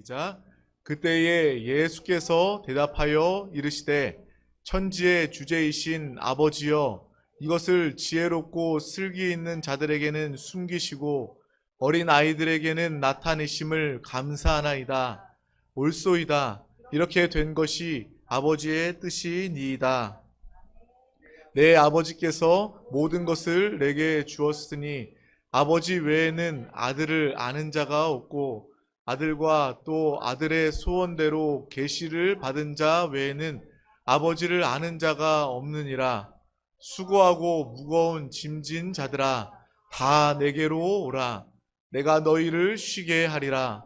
시작. 그때에 예수께서 대답하여 이르시되 천지의 주제이신 아버지여, 이것을 지혜롭고 슬기 있는 자들에게는 숨기시고 어린 아이들에게는 나타내심을 감사하나이다. 옳소이다. 이렇게 된 것이 아버지의 뜻이니이다. 내 아버지께서 모든 것을 내게 주었으니 아버지 외에는 아들을 아는 자가 없고 아들과 또 아들의 소원대로 계시를 받은 자 외에는 아버지를 아는 자가 없느니라. 수고하고 무거운 짐진 자들아, 다 내게로 오라. 내가 너희를 쉬게 하리라.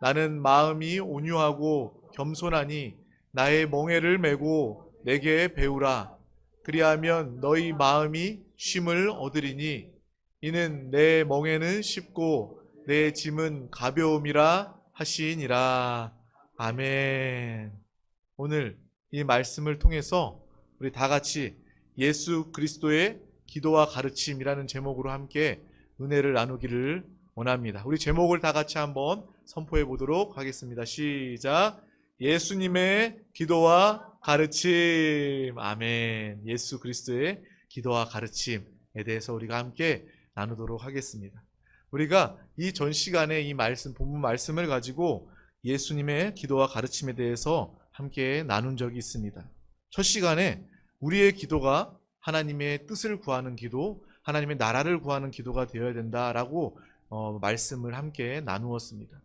나는 마음이 온유하고 겸손하니 나의 멍에를 메고 내게 배우라. 그리하면 너희 마음이 쉼을 얻으리니 이는 내 멍에는 쉽고 내 짐은 가벼움이라 하시니라. 아멘. 오늘 이 말씀을 통해서 우리 다 같이 예수 그리스도의 기도와 가르침이라는 제목으로 함께 은혜를 나누기를 원합니다. 우리 제목을 다 같이 한번 선포해 보도록 하겠습니다. 시작. 예수님의 기도와 가르침. 아멘. 예수 그리스도의 기도와 가르침에 대해서 우리가 함께 나누도록 하겠습니다. 우리가 이 전 시간에 이 말씀, 본문 말씀을 가지고 예수님의 기도와 가르침에 대해서 함께 나눈 적이 있습니다. 첫 시간에 우리의 기도가 하나님의 뜻을 구하는 기도, 하나님의 나라를 구하는 기도가 되어야 된다라고 말씀을 함께 나누었습니다.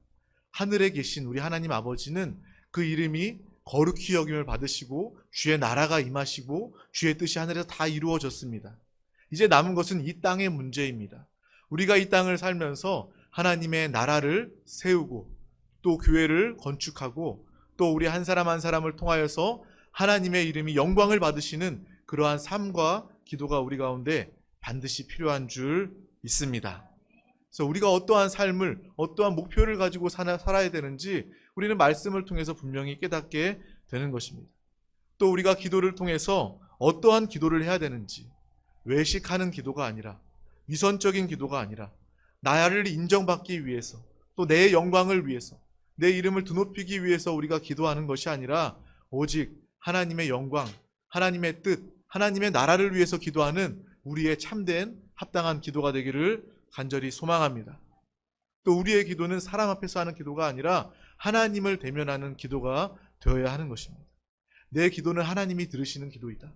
하늘에 계신 우리 하나님 아버지는 그 이름이 거룩히 여김을 받으시고 주의 나라가 임하시고 주의 뜻이 하늘에서 다 이루어졌습니다. 이제 남은 것은 이 땅의 문제입니다. 우리가 이 땅을 살면서 하나님의 나라를 세우고 또 교회를 건축하고 또 우리 한 사람 한 사람을 통하여서 하나님의 이름이 영광을 받으시는 그러한 삶과 기도가 우리 가운데 반드시 필요한 줄 믿습니다. 그래서 우리가 어떠한 삶을, 어떠한 목표를 가지고 살아야 되는지 우리는 말씀을 통해서 분명히 깨닫게 되는 것입니다. 또 우리가 기도를 통해서 어떠한 기도를 해야 되는지, 외식하는 기도가 아니라, 위선적인 기도가 아니라 나를 인정받기 위해서, 또 내 영광을 위해서, 내 이름을 드높이기 위해서 우리가 기도하는 것이 아니라 오직 하나님의 영광, 하나님의 뜻, 하나님의 나라를 위해서 기도하는 우리의 참된 합당한 기도가 되기를 간절히 소망합니다. 또 우리의 기도는 사람 앞에서 하는 기도가 아니라 하나님을 대면하는 기도가 되어야 하는 것입니다. 내 기도는 하나님이 들으시는 기도이다.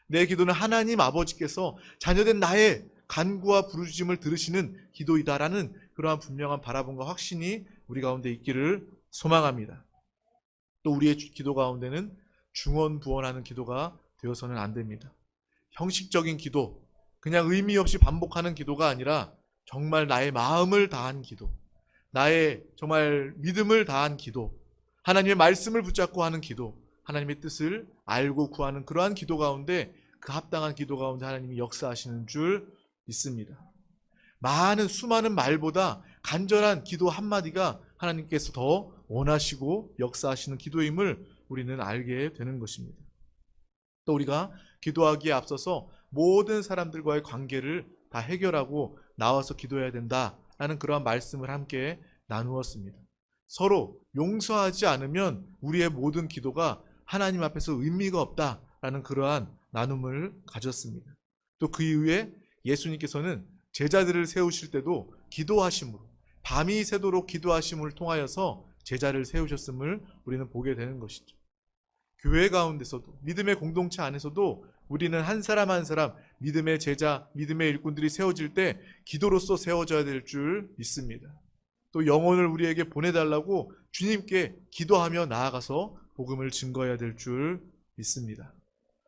내 기도는 하나님 아버지께서 자녀된 나의 간구와 부르짖음을 들으시는 기도이다라는 그러한 분명한 바라봄과 확신이 우리 가운데 있기를 소망합니다. 또 우리의 기도 가운데는 중언부언하는 기도가 되어서는 안 됩니다. 형식적인 기도, 그냥 의미 없이 반복하는 기도가 아니라 정말 나의 마음을 다한 기도, 나의 정말 믿음을 다한 기도, 하나님의 말씀을 붙잡고 하는 기도, 하나님의 뜻을 알고 구하는 그러한 기도 가운데, 그 합당한 기도 가운데 하나님이 역사하시는 줄 믿습니다. 수많은 말보다 간절한 기도 한마디가 하나님께서 더 원하시고 역사하시는 기도임을 우리는 알게 되는 것입니다. 또 우리가 기도하기에 앞서서 모든 사람들과의 관계를 다 해결하고 나와서 기도해야 된다라는 그러한 말씀을 함께 나누었습니다. 서로 용서하지 않으면 우리의 모든 기도가 하나님 앞에서 의미가 없다라는 그러한 나눔을 가졌습니다. 또 그 이후에 예수님께서는 제자들을 세우실 때도 기도하심으로, 밤이 새도록 기도하심을 통하여서 제자를 세우셨음을 우리는 보게 되는 것이죠. 교회 가운데서도, 믿음의 공동체 안에서도 우리는 한 사람 한 사람 믿음의 제자, 믿음의 일꾼들이 세워질 때 기도로서 세워져야 될 줄 믿습니다. 또 영혼을 우리에게 보내달라고 주님께 기도하며 나아가서 복음을 증거해야 될 줄 믿습니다.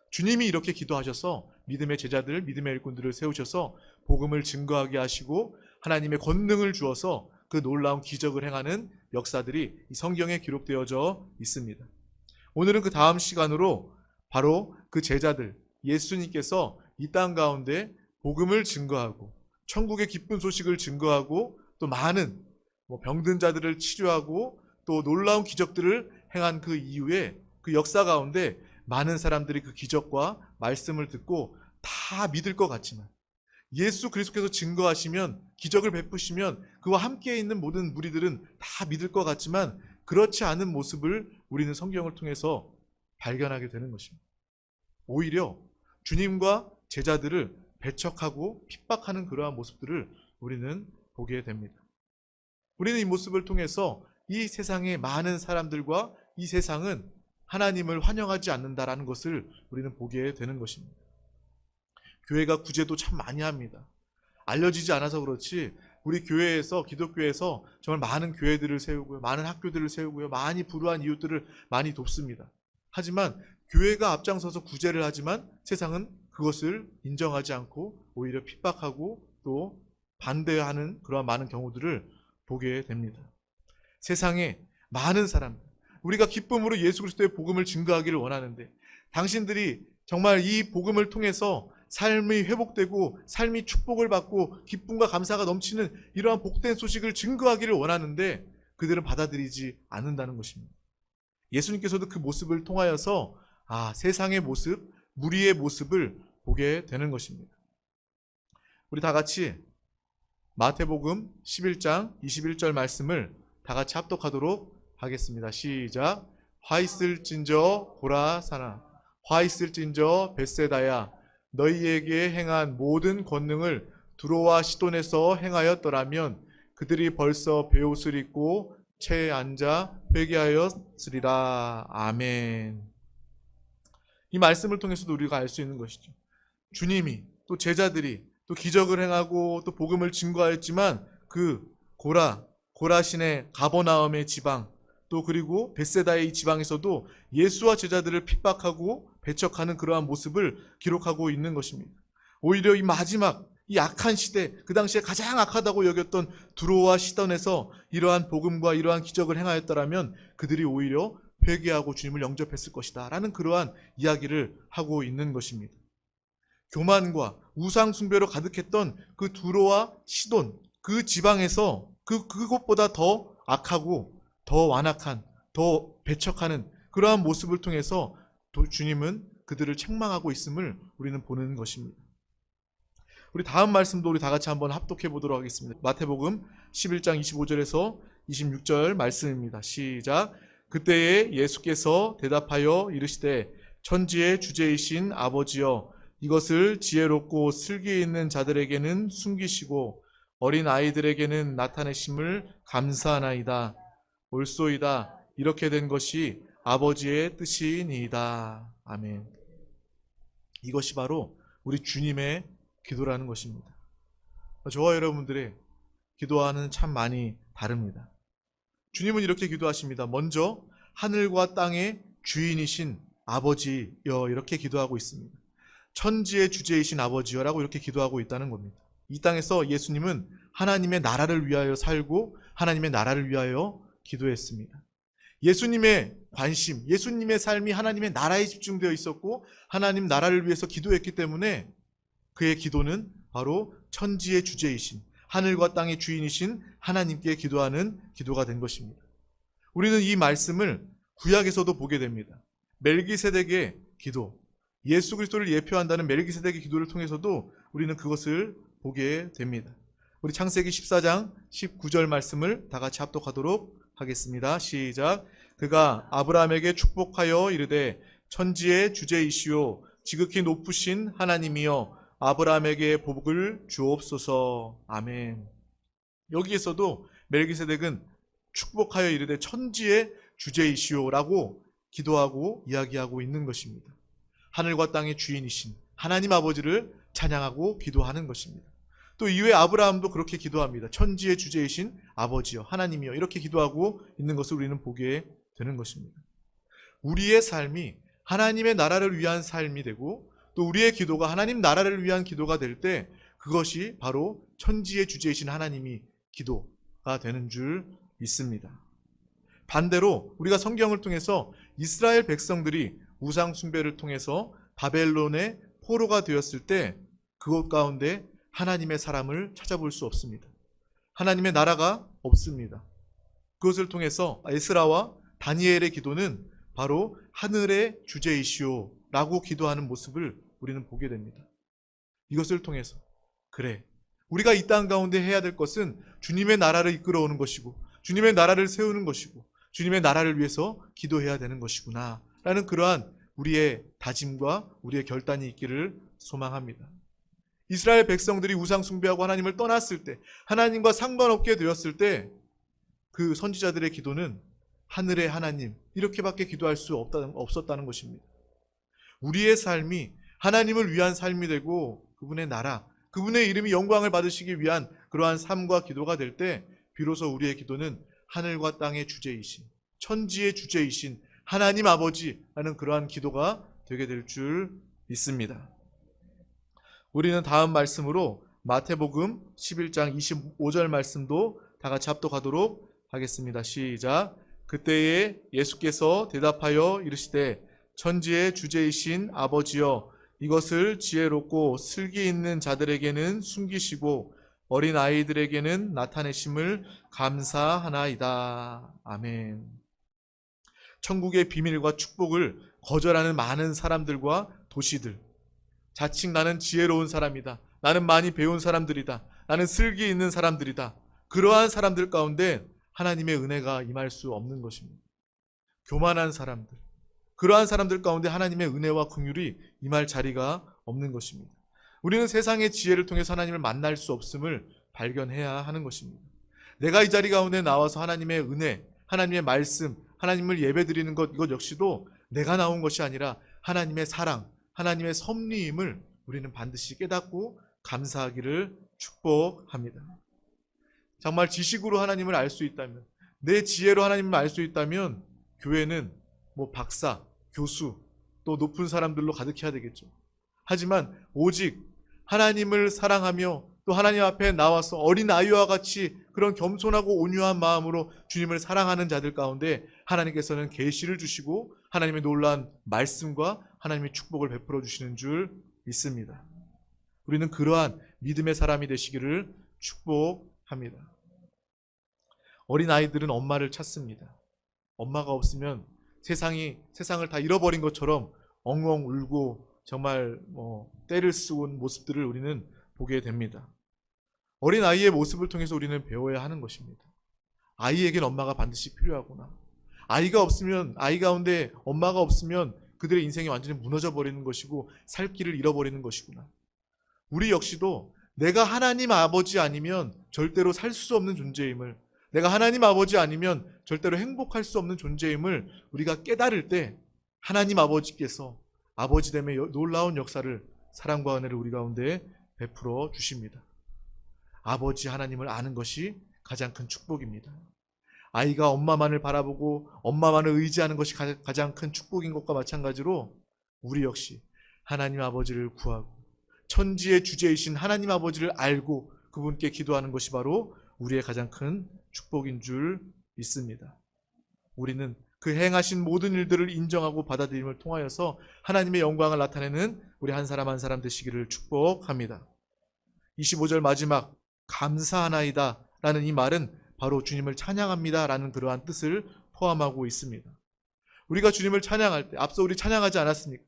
주님이 이렇게 기도하셔서 믿음의 제자들, 믿음의 일꾼들을 세우셔서 복음을 증거하게 하시고 하나님의 권능을 주어서 그 놀라운 기적을 행하는 역사들이 이 성경에 기록되어져 있습니다. 오늘은 그 다음 시간으로 바로 그 제자들, 예수님께서 이 땅 가운데 복음을 증거하고 천국의 기쁜 소식을 증거하고 또 많은 병든 자들을 치료하고 또 놀라운 기적들을 행한 그 이후에 그 역사 가운데 많은 사람들이 그 기적과 말씀을 듣고 다 믿을 것 같지만, 예수 그리스도께서 증거하시면, 기적을 베푸시면 그와 함께 있는 모든 무리들은 다 믿을 것 같지만 그렇지 않은 모습을 우리는 성경을 통해서 발견하게 되는 것입니다. 오히려 주님과 제자들을 배척하고 핍박하는 그러한 모습들을 우리는 보게 됩니다. 우리는 이 모습을 통해서 이 세상의 많은 사람들과 이 세상은 하나님을 환영하지 않는다라는 것을 우리는 보게 되는 것입니다. 교회가 구제도 참 많이 합니다. 알려지지 않아서 그렇지 우리 교회에서, 기독교에서 정말 많은 교회들을 세우고요, 많은 학교들을 세우고요, 많이 불우한 이웃들을 많이 돕습니다. 하지만 교회가 앞장서서 구제를 하지만 세상은 그것을 인정하지 않고 오히려 핍박하고 또 반대하는 그러한 많은 경우들을 보게 됩니다. 세상에 많은 사람들, 우리가 기쁨으로 예수 그리스도의 복음을 증거하기를 원하는데 당신들이 정말 이 복음을 통해서 삶이 회복되고 삶이 축복을 받고 기쁨과 감사가 넘치는 이러한 복된 소식을 증거하기를 원하는데 그들은 받아들이지 않는다는 것입니다. 예수님께서도 그 모습을 통하여서 세상의 모습, 무리의 모습을 보게 되는 것입니다. 우리 다 같이 마태복음 11장 21절 말씀을 다 같이 합독하도록 하겠습니다. 시작. 화 있을진저 고라사나, 화 있을진저 벳세다야, 너희에게 행한 모든 권능을 두로와 시돈에서 행하였더라면 그들이 벌써 베옷을 입고 채에 앉아 회개하였으리라. 아멘. 이 말씀을 통해서도 우리가 알 수 있는 것이죠. 주님이 또 제자들이 또 기적을 행하고 또 복음을 증거하였지만 그 고라신의 가버나움의 지방 또 그리고 벳세다의 이 지방에서도 예수와 제자들을 핍박하고 배척하는 그러한 모습을 기록하고 있는 것입니다. 오히려 이 마지막 이 악한 시대, 그 당시에 가장 악하다고 여겼던 두로와 시돈에서 이러한 복음과 이러한 기적을 행하였더라면 그들이 오히려 회개하고 주님을 영접했을 것이다 라는 그러한 이야기를 하고 있는 것입니다. 교만과 우상 숭배로 가득했던 그 두로와 시돈, 그 지방에서 그것보다 더 악하고 더 완악한, 더 배척하는 그러한 모습을 통해서 주님은 그들을 책망하고 있음을 우리는 보는 것입니다. 우리 다음 말씀도 우리 다 같이 한번 합독해 보도록 하겠습니다. 마태복음 11장 25절에서 26절 말씀입니다. 시작. 그때에 예수께서 대답하여 이르시되 천지의 주제이신 아버지여, 이것을 지혜롭고 슬기 있는 자들에게는 숨기시고 어린 아이들에게는 나타내심을 감사하나이다. 옳소이다. 이렇게 된 것이 아버지의 뜻이니이다. 아멘. 이것이 바로 우리 주님의 기도라는 것입니다. 저와 여러분들의 기도와는 참 많이 다릅니다. 주님은 이렇게 기도하십니다. 먼저 하늘과 땅의 주인이신 아버지여, 이렇게 기도하고 있습니다. 천지의 주제이신 아버지여라고 이렇게 기도하고 있다는 겁니다. 이 땅에서 예수님은 하나님의 나라를 위하여 살고 하나님의 나라를 위하여 기도했습니다. 예수님의 관심, 예수님의 삶이 하나님의 나라에 집중되어 있었고 하나님 나라를 위해서 기도했기 때문에 그의 기도는 바로 천지의 주제이신 하늘과 땅의 주인이신 하나님께 기도하는 기도가 된 것입니다. 우리는 이 말씀을 구약에서도 보게 됩니다. 멜기세덱의 기도, 예수 그리스도를 예표한다는 멜기세덱의 기도를 통해서도 우리는 그것을 보게 됩니다. 우리 창세기 14장 19절 말씀을 다 같이 합독하도록 하겠습니다. 시작. 그가 아브라함에게 축복하여 이르되 천지의 주제이시오 지극히 높으신 하나님이여 아브라함에게 복을 주옵소서. 아멘. 여기에서도 멜기세덱은 축복하여 이르되 천지의 주제이시오라고 기도하고 이야기하고 있는 것입니다. 하늘과 땅의 주인이신 하나님 아버지를 찬양하고 기도하는 것입니다. 또 이외에 아브라함도 그렇게 기도합니다. 천지의 주제이신 아버지여 하나님이여, 이렇게 기도하고 있는 것을 우리는 보게 되는 것입니다. 우리의 삶이 하나님의 나라를 위한 삶이 되고 또 우리의 기도가 하나님 나라를 위한 기도가 될 때 그것이 바로 천지의 주제이신 하나님이 기도가 되는 줄 믿습니다. 반대로 우리가 성경을 통해서 이스라엘 백성들이 우상 숭배를 통해서 바벨론의 포로가 되었을 때 그것 가운데 하나님의 사람을 찾아볼 수 없습니다. 하나님의 나라가 없습니다. 그것을 통해서 에스라와 다니엘의 기도는 바로 하늘의 주제이시오 라고 기도하는 모습을 우리는 보게 됩니다. 이것을 통해서 그래, 우리가 이 땅 가운데 해야 될 것은 주님의 나라를 이끌어오는 것이고 주님의 나라를 세우는 것이고 주님의 나라를 위해서 기도해야 되는 것이구나 라는 그러한 우리의 다짐과 우리의 결단이 있기를 소망합니다. 이스라엘 백성들이 우상 숭배하고 하나님을 떠났을 때, 하나님과 상관없게 되었을 때 그 선지자들의 기도는 하늘의 하나님 이렇게밖에 기도할 수 없었다는 것입니다. 우리의 삶이 하나님을 위한 삶이 되고 그분의 나라, 그분의 이름이 영광을 받으시기 위한 그러한 삶과 기도가 될 때 비로소 우리의 기도는 하늘과 땅의 주제이신, 천지의 주제이신 하나님 아버지라는 그러한 기도가 되게 될 줄 믿습니다. 우리는 다음 말씀으로 마태복음 11장 25절 말씀도 다 같이 합독하도록 하겠습니다. 시작. 그때에 예수께서 대답하여 이르시되 천지의 주제이신 아버지여 이것을 지혜롭고 슬기 있는 자들에게는 숨기시고 어린 아이들에게는 나타내심을 감사하나이다. 아멘. 천국의 비밀과 축복을 거절하는 많은 사람들과 도시들, 자칭 나는 지혜로운 사람이다, 나는 많이 배운 사람들이다, 나는 슬기 있는 사람들이다, 그러한 사람들 가운데 하나님의 은혜가 임할 수 없는 것입니다. 교만한 사람들, 그러한 사람들 가운데 하나님의 은혜와 긍휼이 임할 자리가 없는 것입니다. 우리는 세상의 지혜를 통해서 하나님을 만날 수 없음을 발견해야 하는 것입니다. 내가 이 자리 가운데 나와서 하나님의 은혜, 하나님의 말씀, 하나님을 예배드리는 것, 이것 역시도 내가 나온 것이 아니라 하나님의 사랑, 하나님의 섭리임을 우리는 반드시 깨닫고 감사하기를 축복합니다. 정말 지식으로 하나님을 알 수 있다면, 내 지혜로 하나님을 알 수 있다면 교회는 박사, 교수, 또 높은 사람들로 가득해야 되겠죠. 하지만 오직 하나님을 사랑하며 또 하나님 앞에 나와서 어린 아이와 같이 그런 겸손하고 온유한 마음으로 주님을 사랑하는 자들 가운데 하나님께서는 계시를 주시고 하나님의 놀라운 말씀과 하나님의 축복을 베풀어 주시는 줄 믿습니다. 우리는 그러한 믿음의 사람이 되시기를 축복합니다. 어린 아이들은 엄마를 찾습니다. 엄마가 없으면 세상을 다 잃어버린 것처럼 엉엉 울고 정말 떼를 쓰는 모습들을 우리는 보게 됩니다. 어린 아이의 모습을 통해서 우리는 배워야 하는 것입니다. 아이에겐 엄마가 반드시 필요하구나. 아이 가운데 엄마가 없으면 그들의 인생이 완전히 무너져 버리는 것이고 살 길을 잃어버리는 것이구나. 우리 역시도 내가 하나님 아버지 아니면 절대로 살 수 없는 존재임을, 내가 하나님 아버지 아니면 절대로 행복할 수 없는 존재임을 우리가 깨달을 때 하나님 아버지께서 아버지됨의 놀라운 역사를, 사랑과 은혜를 우리 가운데 베풀어 주십니다. 아버지 하나님을 아는 것이 가장 큰 축복입니다. 아이가 엄마만을 바라보고 엄마만을 의지하는 것이 가장 큰 축복인 것과 마찬가지로 우리 역시 하나님 아버지를 구하고 천지의 주제이신 하나님 아버지를 알고 그분께 기도하는 것이 바로 우리의 가장 큰 축복인 줄 믿습니다. 우리는 그 행하신 모든 일들을 인정하고 받아들임을 통하여서 하나님의 영광을 나타내는 우리 한 사람 한 사람 되시기를 축복합니다. 25절 마지막 감사하나이다 라는 이 말은 바로 주님을 찬양합니다 라는 그러한 뜻을 포함하고 있습니다. 우리가 주님을 찬양할 때 앞서 우리 찬양하지 않았습니까?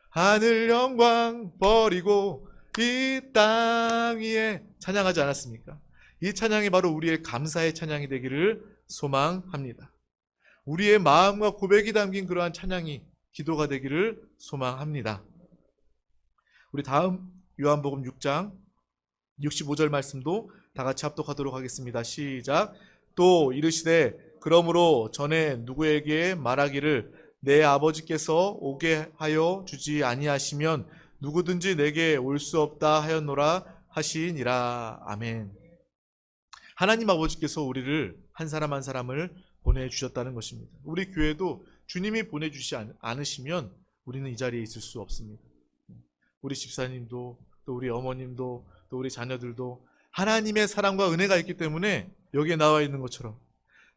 하늘 영광 버리고 이 땅 위에 찬양하지 않았습니까? 이 찬양이 바로 우리의 감사의 찬양이 되기를 소망합니다. 우리의 마음과 고백이 담긴 그러한 찬양이 기도가 되기를 소망합니다. 우리 다음 요한복음 6장 65절 말씀도 다 같이 합독하도록 하겠습니다. 시작. 또 이르시되 그러므로 전에 누구에게 말하기를 내 아버지께서 오게 하여 주지 아니하시면 누구든지 내게 올 수 없다 하였노라 하시니라. 아멘. 하나님 아버지께서 우리를 한 사람 한 사람을 보내주셨다는 것입니다. 우리 교회도 주님이 보내주시지 않으시면 우리는 이 자리에 있을 수 없습니다. 우리 집사님도 또 우리 어머님도 또 우리 자녀들도 하나님의 사랑과 은혜가 있기 때문에 여기에 나와 있는 것처럼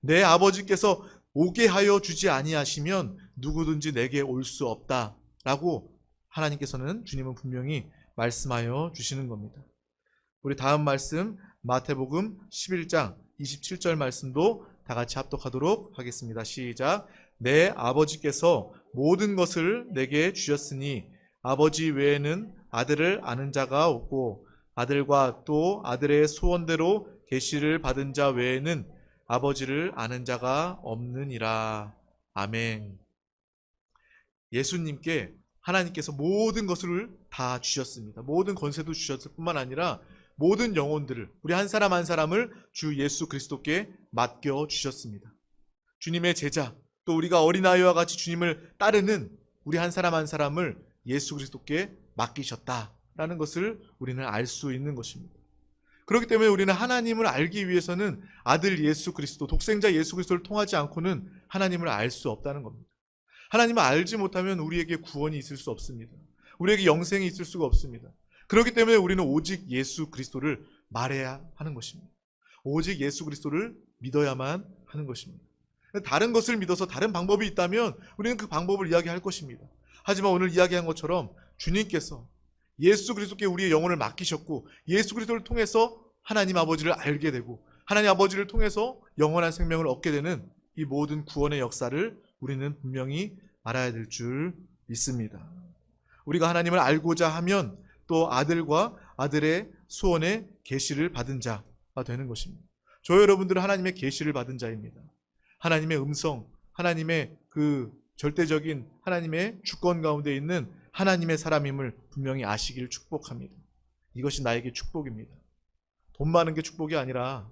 내 아버지께서 오게 하여 주지 아니하시면 누구든지 내게 올 수 없다라고 하나님께서는, 주님은 분명히 말씀하여 주시는 겁니다. 우리 다음 말씀 마태복음 11장 27절 말씀도 다 같이 합독하도록 하겠습니다. 시작. 내 아버지께서 모든 것을 내게 주셨으니 아버지 외에는 아들을 아는 자가 없고 아들과 또 아들의 소원대로 계시를 받은 자 외에는 아버지를 아는 자가 없느니라. 아멘. 예수님께 하나님께서 모든 것을 다 주셨습니다. 모든 권세도 주셨을 뿐만 아니라 모든 영혼들을, 우리 한 사람 한 사람을 주 예수 그리스도께 맡겨 주셨습니다. 주님의 제자, 또 우리가 어린아이와 같이 주님을 따르는 우리 한 사람 한 사람을 예수 그리스도께 맡기셨다라는 것을 우리는 알 수 있는 것입니다. 그렇기 때문에 우리는 하나님을 알기 위해서는 아들 예수 그리스도, 독생자 예수 그리스도를 통하지 않고는 하나님을 알 수 없다는 겁니다. 하나님을 알지 못하면 우리에게 구원이 있을 수 없습니다. 우리에게 영생이 있을 수가 없습니다. 그렇기 때문에 우리는 오직 예수 그리스도를 말해야 하는 것입니다. 오직 예수 그리스도를 믿어야만 하는 것입니다. 다른 것을 믿어서 다른 방법이 있다면 우리는 그 방법을 이야기할 것입니다. 하지만 오늘 이야기한 것처럼 주님께서 예수 그리스도께 우리의 영혼을 맡기셨고 예수 그리스도를 통해서 하나님 아버지를 알게 되고 하나님 아버지를 통해서 영원한 생명을 얻게 되는 이 모든 구원의 역사를 우리는 분명히 알아야 될 줄 믿습니다. 우리가 하나님을 알고자 하면 또 아들과 아들의 소원의 계시를 받은 자가 되는 것입니다. 저 여러분들은 하나님의 계시를 받은 자입니다. 하나님의 음성, 하나님의 그 절대적인 하나님의 주권 가운데 있는 하나님의 사람임을 분명히 아시기를 축복합니다. 이것이 나에게 축복입니다. 돈 많은 게 축복이 아니라,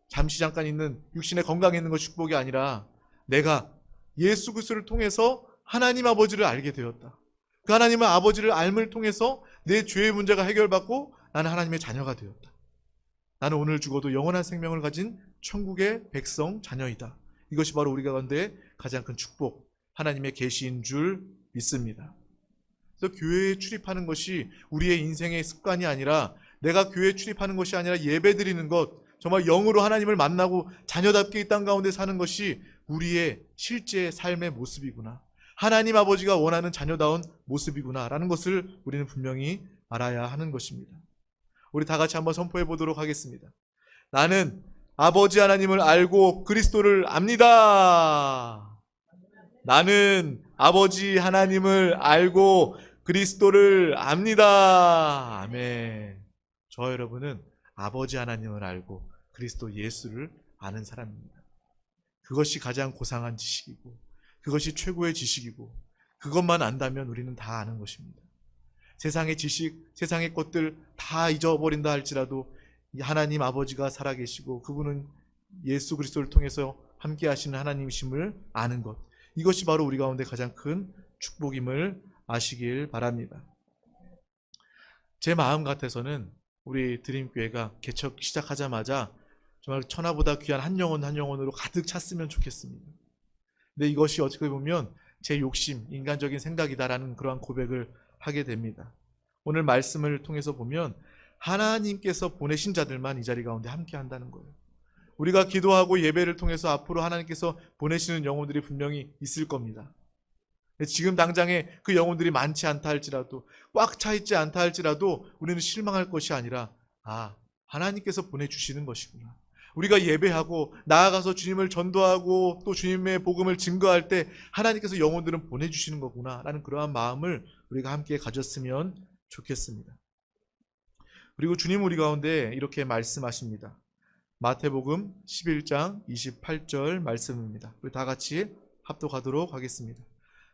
잠시 잠깐 있는 육신의 건강에 있는 것이 축복이 아니라, 내가 예수 그리스도를 통해서 하나님 아버지를 알게 되었다. 그 하나님의 아버지를 알을 통해서 내 죄의 문제가 해결받고 나는 하나님의 자녀가 되었다. 나는 오늘 죽어도 영원한 생명을 가진 천국의 백성 자녀이다. 이것이 바로 우리 가운데 가장 큰 축복, 하나님의 계시인 줄 믿습니다. 그래서 교회에 출입하는 것이 우리의 인생의 습관이 아니라, 내가 교회에 출입하는 것이 아니라 예배드리는 것, 정말 영으로 하나님을 만나고 자녀답게 이 땅 가운데 사는 것이 우리의 실제 삶의 모습이구나, 하나님 아버지가 원하는 자녀다운 모습이구나 라는 것을 우리는 분명히 알아야 하는 것입니다. 우리 다 같이 한번 선포해 보도록 하겠습니다. 나는 아버지 하나님을 알고 그리스도를 압니다. 나는 아버지 하나님을 알고 그리스도를 압니다. 아멘. 저 여러분은 아버지 하나님을 알고 그리스도 예수를 아는 사람입니다. 그것이 가장 고상한 지식이고, 그것이 최고의 지식이고, 그것만 안다면 우리는 다 아는 것입니다. 세상의 지식, 세상의 것들 다 잊어버린다 할지라도 하나님 아버지가 살아계시고 그분은 예수 그리스도를 통해서 함께 하시는 하나님이심을 아는 것, 이것이 바로 우리 가운데 가장 큰 축복임을 아시길 바랍니다. 제 마음 같아서는 우리 드림교회가 개척 시작하자마자 정말 천하보다 귀한 한 영혼 한 영혼으로 가득 찼으면 좋겠습니다. 근데 이것이 어떻게 보면 제 욕심, 인간적인 생각이다라는 그러한 고백을 하게 됩니다. 오늘 말씀을 통해서 보면 하나님께서 보내신 자들만 이 자리 가운데 함께 한다는 거예요. 우리가 기도하고 예배를 통해서 앞으로 하나님께서 보내시는 영혼들이 분명히 있을 겁니다. 지금 당장에 그 영혼들이 많지 않다 할지라도, 꽉 차 있지 않다 할지라도 우리는 실망할 것이 아니라, 하나님께서 보내주시는 것이구나. 우리가 예배하고 나아가서 주님을 전도하고 또 주님의 복음을 증거할 때 하나님께서 영혼들은 보내주시는 거구나 라는 그러한 마음을 우리가 함께 가졌으면 좋겠습니다. 그리고 주님 우리 가운데 이렇게 말씀하십니다. 마태복음 11장 28절 말씀입니다. 우리 다 같이 합독하도록 하겠습니다.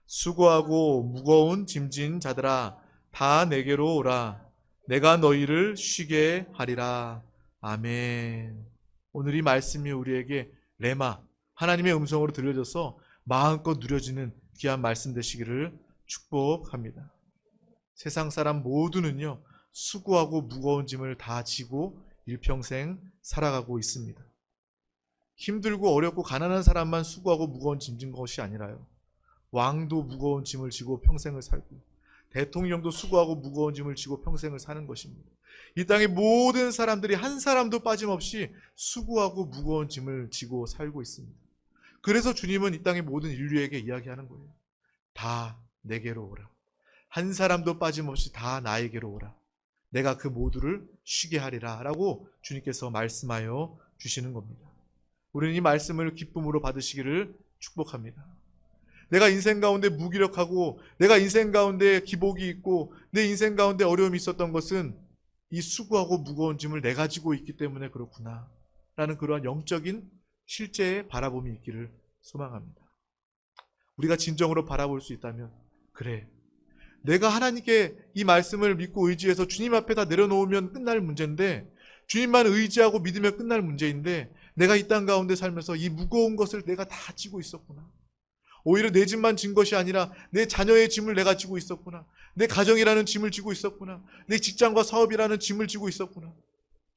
수고하고 무거운 짐진 자들아 다 내게로 오라. 내가 너희를 쉬게 하리라. 아멘. 오늘 이 말씀이 우리에게 레마, 하나님의 음성으로 들려져서 마음껏 누려지는 귀한 말씀 되시기를 축복합니다. 세상 사람 모두는요, 수고하고 무거운 짐을 다 지고 일평생 살아가고 있습니다. 힘들고 어렵고 가난한 사람만 수고하고 무거운 짐 진 것이 아니라요, 왕도 무거운 짐을 지고 평생을 살고, 대통령도 수고하고 무거운 짐을 지고 평생을 사는 것입니다. 이 땅의 모든 사람들이 한 사람도 빠짐없이 수고하고 무거운 짐을 지고 살고 있습니다. 그래서 주님은 이 땅의 모든 인류에게 이야기하는 거예요. 다 내게로 오라. 한 사람도 빠짐없이 다 나에게로 오라. 내가 그 모두를 쉬게 하리라 라고 주님께서 말씀하여 주시는 겁니다. 우리는 이 말씀을 기쁨으로 받으시기를 축복합니다. 내가 인생 가운데 무기력하고 내가 인생 가운데 기복이 있고 내 인생 가운데 어려움이 있었던 것은 이 수고하고 무거운 짐을 내가 지고 있기 때문에 그렇구나 라는 그러한 영적인 실제 바라봄이 있기를 소망합니다. 우리가 진정으로 바라볼 수 있다면, 그래, 내가 하나님께 이 말씀을 믿고 의지해서 주님 앞에 다 내려놓으면 끝날 문제인데, 주님만 의지하고 믿으면 끝날 문제인데, 내가 이 땅 가운데 살면서 이 무거운 것을 내가 다 지고 있었구나. 오히려 내 짐만 진 것이 아니라 내 자녀의 짐을 내가 지고 있었구나. 내 가정이라는 짐을 지고 있었구나. 내 직장과 사업이라는 짐을 지고 있었구나.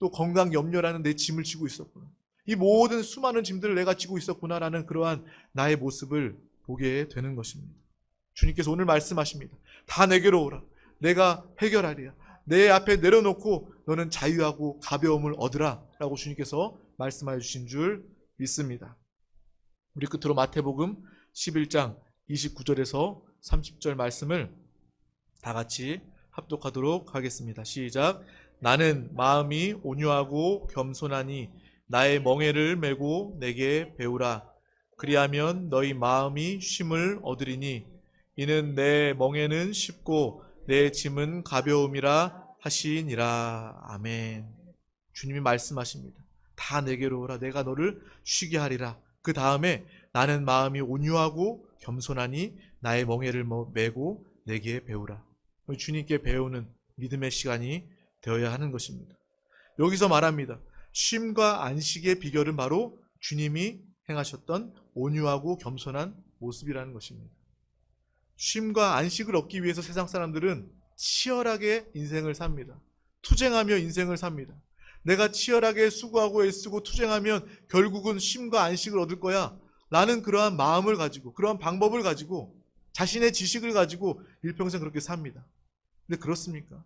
또 건강 염려라는 내 짐을 지고 있었구나. 이 모든 수많은 짐들을 내가 지고 있었구나라는 그러한 나의 모습을 보게 되는 것입니다. 주님께서 오늘 말씀하십니다. 다 내게로 오라. 내가 해결하리라. 내 앞에 내려놓고 너는 자유하고 가벼움을 얻으라 라고 주님께서 말씀하여 주신 줄 믿습니다. 우리 끝으로 마태복음 11장 29절에서 30절 말씀을 다 같이 합독하도록 하겠습니다. 시작. 나는 마음이 온유하고 겸손하니 나의 멍에를 메고 내게 배우라. 그리하면 너희 마음이 쉼을 얻으리니 이는 내 멍에는 쉽고 내 짐은 가벼움이라 하시니라. 아멘. 주님이 말씀하십니다. 다 내게로 오라. 내가 너를 쉬게 하리라. 그 다음에 나는 마음이 온유하고 겸손하니 나의 멍에를 메고 내게 배우라. 주님께 배우는 믿음의 시간이 되어야 하는 것입니다. 여기서 말합니다. 쉼과 안식의 비결은 바로 주님이 행하셨던 온유하고 겸손한 모습이라는 것입니다. 쉼과 안식을 얻기 위해서 세상 사람들은 치열하게 인생을 삽니다. 투쟁하며 인생을 삽니다. 내가 치열하게 수고하고 애쓰고 투쟁하면 결국은 쉼과 안식을 얻을 거야 라는 그러한 마음을 가지고, 그러한 방법을 가지고, 자신의 지식을 가지고 일평생 그렇게 삽니다. 근데 그렇습니까?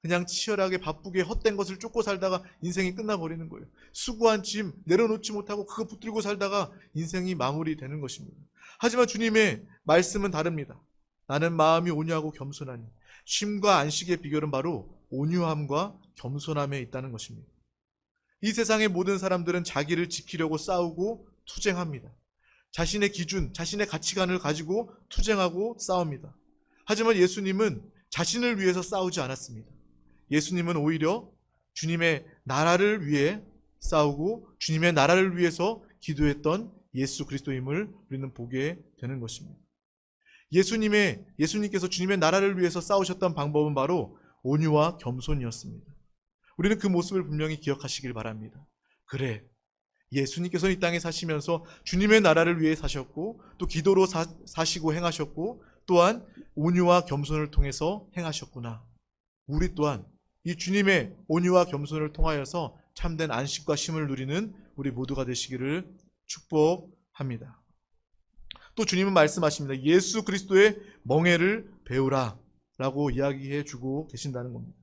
그냥 치열하게 바쁘게 헛된 것을 쫓고 살다가 인생이 끝나버리는 거예요. 수고한 짐 내려놓지 못하고 그거 붙들고 살다가 인생이 마무리되는 것입니다. 하지만 주님의 말씀은 다릅니다. 나는 마음이 온유하고 겸손하니. 쉼과 안식의 비결은 바로 온유함과 겸손함에 있다는 것입니다. 이 세상의 모든 사람들은 자기를 지키려고 싸우고 투쟁합니다. 자신의 기준, 자신의 가치관을 가지고 투쟁하고 싸웁니다. 하지만 예수님은 자신을 위해서 싸우지 않았습니다. 예수님은 오히려 주님의 나라를 위해 싸우고 주님의 나라를 위해서 기도했던 예수 그리스도임을 우리는 보게 되는 것입니다. 예수님께서 주님의 나라를 위해서 싸우셨던 방법은 바로 온유와 겸손이었습니다. 우리는 그 모습을 분명히 기억하시길 바랍니다. 그래, 예수님께서 이 땅에 사시면서 주님의 나라를 위해 사셨고 또 기도로 사시고 행하셨고 또한 온유와 겸손을 통해서 행하셨구나. 우리 또한 이 주님의 온유와 겸손을 통하여서 참된 안식과 쉼을 누리는 우리 모두가 되시기를 축복합니다. 또 주님은 말씀하십니다. 예수 그리스도의 멍에를 배우라 라고 이야기해 주고 계신다는 겁니다.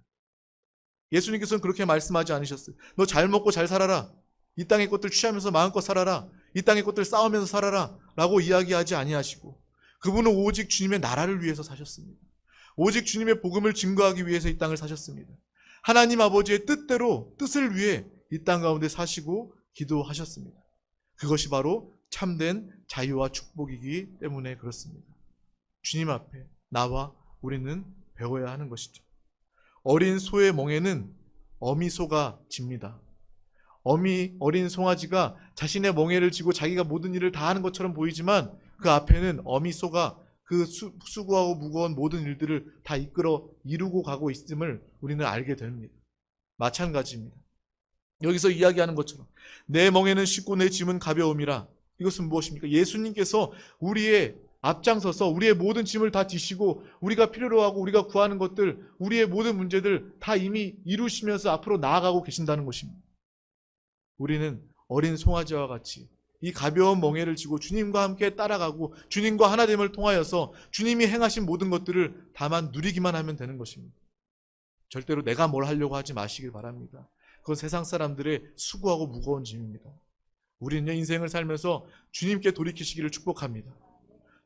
예수님께서는 그렇게 말씀하지 않으셨어요. 너 잘 먹고 잘 살아라. 이 땅의 것들 취하면서 마음껏 살아라. 이 땅의 것들 싸우면서 살아라 라고 이야기하지 아니하시고 그분은 오직 주님의 나라를 위해서 사셨습니다. 오직 주님의 복음을 증거하기 위해서 이 땅을 사셨습니다. 하나님 아버지의 뜻대로 뜻을 위해 이 땅 가운데 사시고 기도하셨습니다. 그것이 바로 참된 자유와 축복이기 때문에 그렇습니다. 주님 앞에 나와 우리는 배워야 하는 것이죠. 어린 소의 멍에는 어미소가 집니다. 어린 송아지가 자신의 멍에를 쥐고 자기가 모든 일을 다 하는 것처럼 보이지만 그 앞에는 어미소가 그 수고하고 무거운 모든 일들을 다 이루고 가고 있음을 우리는 알게 됩니다. 마찬가지입니다. 여기서 이야기하는 것처럼 내 멍에는 쉽고 내 짐은 가벼움이라. 이것은 무엇입니까? 예수님께서 우리의 앞장서서 우리의 모든 짐을 다 지시고 우리가 필요로 하고 우리가 구하는 것들, 우리의 모든 문제들 다 이미 이루시면서 앞으로 나아가고 계신다는 것입니다. 우리는 어린 송아지와 같이 이 가벼운 멍에를 쥐고 주님과 함께 따라가고 주님과 하나됨을 통하여서 주님이 행하신 모든 것들을 다만 누리기만 하면 되는 것입니다. 절대로 내가 뭘 하려고 하지 마시길 바랍니다. 그건 세상 사람들의 수고하고 무거운 짐입니다. 우리는 인생을 살면서 주님께 돌이키시기를 축복합니다.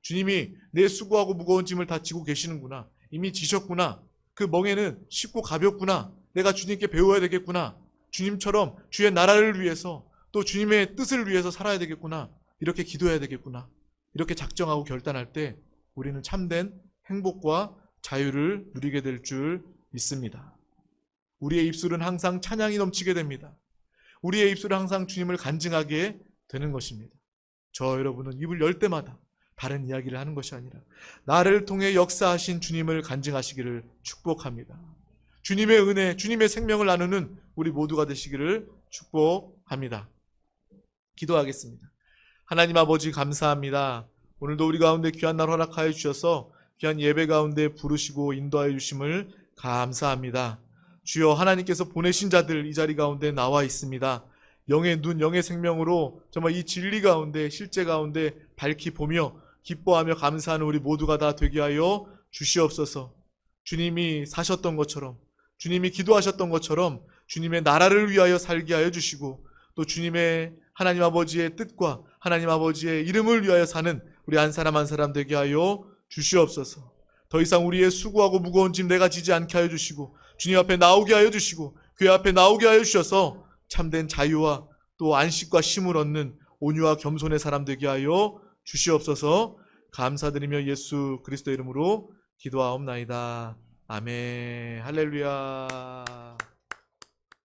주님이 내 수고하고 무거운 짐을 다 지고 계시는구나. 이미 지셨구나. 그 멍에는 쉽고 가볍구나. 내가 주님께 배워야 되겠구나. 주님처럼 주의 나라를 위해서 또 주님의 뜻을 위해서 살아야 되겠구나. 이렇게 기도해야 되겠구나. 이렇게 작정하고 결단할 때 우리는 참된 행복과 자유를 누리게 될 줄 믿습니다. 우리의 입술은 항상 찬양이 넘치게 됩니다. 우리의 입술은 항상 주님을 간증하게 되는 것입니다. 저 여러분은 입을 열 때마다 다른 이야기를 하는 것이 아니라 나를 통해 역사하신 주님을 간증하시기를 축복합니다. 주님의 은혜, 주님의 생명을 나누는 우리 모두가 되시기를 축복합니다. 기도하겠습니다. 하나님 아버지 감사합니다. 오늘도 우리 가운데 귀한 날 허락하여 주셔서 귀한 예배 가운데 부르시고 인도하여 주심을 감사합니다. 주여, 하나님께서 보내신 자들 이 자리 가운데 나와 있습니다. 영의 눈, 영의 생명으로 정말 이 진리 가운데, 실제 가운데 밝히 보며 기뻐하며 감사하는 우리 모두가 다 되게 하여 주시옵소서. 주님이 사셨던 것처럼, 주님이 기도하셨던 것처럼 주님의 나라를 위하여 살게 하여 주시고, 또 주님의 하나님 아버지의 뜻과 하나님 아버지의 이름을 위하여 사는 우리 한 사람 한 사람 되게 하여 주시옵소서. 더 이상 우리의 수고하고 무거운 짐 내가 지지 않게 하여 주시고, 주님 앞에 나오게 하여 주시고, 교회 앞에 나오게 하여 주셔서 참된 자유와 또 안식과 쉼을 얻는 온유와 겸손의 사람 되게 하여 주시옵소서. 감사드리며 예수 그리스도 이름으로 기도하옵나이다. 아멘. 할렐루야.